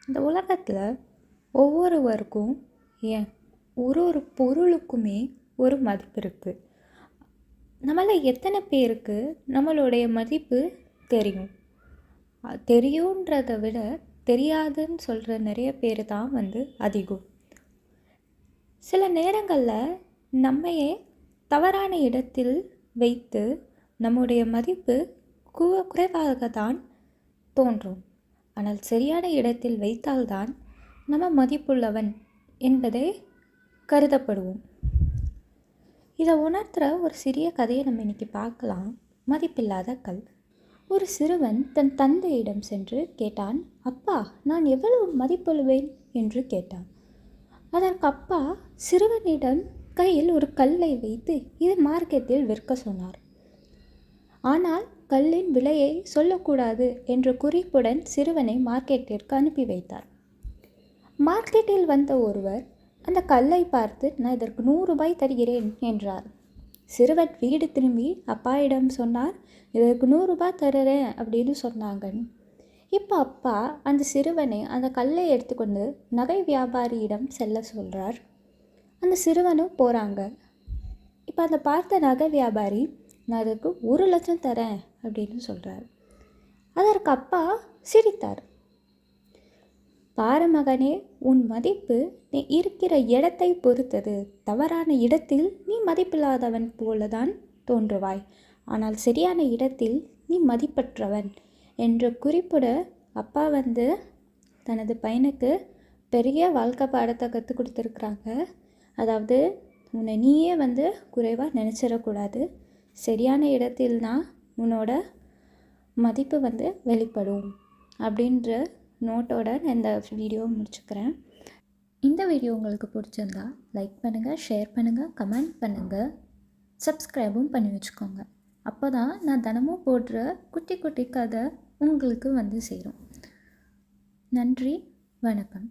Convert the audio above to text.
இந்த உலகத்தில் ஒவ்வொருவருக்கும் ஏன் ஒரு ஒரு பொருளுக்குமே ஒரு மதிப்பு இருக்குது. நம்மள எத்தனை பேருக்கு நம்மளுடைய மதிப்பு தெரியும்? தெரியுன்றதை விட தெரியாதுன்னு சொல்கிற நிறைய பேர் தான் அதிகம். சில நேரங்களில் நம்மையே தவறான இடத்தில் வைத்து நம்முடைய மதிப்பு குறைவாக தான் தோன்றும். ஆனால் சரியான இடத்தில் வைத்தால்தான் நம்ம மதிப்புள்ளவன் என்பதை கருதப்படுவோம். இதை உணர்த்துகிற ஒரு சிறிய கதையை நம்ம இன்றைக்கி பார்க்கலாம். மதிப்பில்லாத கல். ஒரு சிறுவன் தன் தந்தையிடம் சென்று கேட்டான், அப்பா, நான் எவ்வளவு மதிப்புள்வேன் என்று கேட்டான். அதற்கு அப்பா சிறுவனிடம் கையில் ஒரு கல்லை வைத்து இது மார்க்கெட்டில் விற்க சொன்னார். ஆனால் கல்லின் விலையை சொல்லக்கூடாது என்ற குறிப்புடன் சிறுவனை மார்க்கெட்டிற்கு அனுப்பி வைத்தார். மார்க்கெட்டில் வந்த ஒருவர் அந்த கல்லை பார்த்து, நான் இதற்கு 100 ரூபாய் தருகிறேன் என்றார். சிறுவன் வீடு திரும்பி அப்பாயிடம் சொன்னார், இதற்கு 100 ரூபாய் தருறேன் அப்படின்னு சொன்னாங்க. இப்போ அப்பா அந்த சிறுவனை அந்த கல்லை எடுத்துக்கொண்டு நகை வியாபாரியிடம் செல்ல சொல்கிறார். அந்த சிறுவனும் போகிறாங்க. இப்போ அதை பார்த்த நகை வியாபாரி, நான் அதுக்கு 1 லட்சம் தரேன் அப்படின்னு சொல்கிறார். அதற்கு அப்பா சிரித்தார். பாரு மகனே, உன் மதிப்பு நீ இருக்கிற இடத்தை பொறுத்தது. தவறான இடத்தில் நீ மதிப்பில்லாதவன் போலதான் தோன்றுவாய், ஆனால் சரியான இடத்தில் நீ மதிப்பற்றவன் என்ற குறிப்பிட அப்பா தனது பையனுக்கு பெரிய வாழ்க்கை பாடத்தை கற்றுக் கொடுத்துருக்குறாங்க. அதாவது, உன்னை நீயே குறைவாக நினச்சிடக்கூடாது. சரியான இடத்தில்தான் உன்னோட மதிப்பு வெளிப்படும் அப்படின்ற நோட்டோட நான் இந்த வீடியோவை முடிச்சுக்கிறேன். இந்த வீடியோ உங்களுக்கு பிடிச்சிருந்தா லைக் பண்ணுங்கள், ஷேர் பண்ணுங்கள், கமெண்ட் பண்ணுங்கள், சப்ஸ்கிரைபும் பண்ணி வச்சுக்கோங்க. அப்போ தான் நான் தினமும் போடுற குட்டி குட்டி கதை உங்களுக்கு சேரும். நன்றி, வணக்கம்.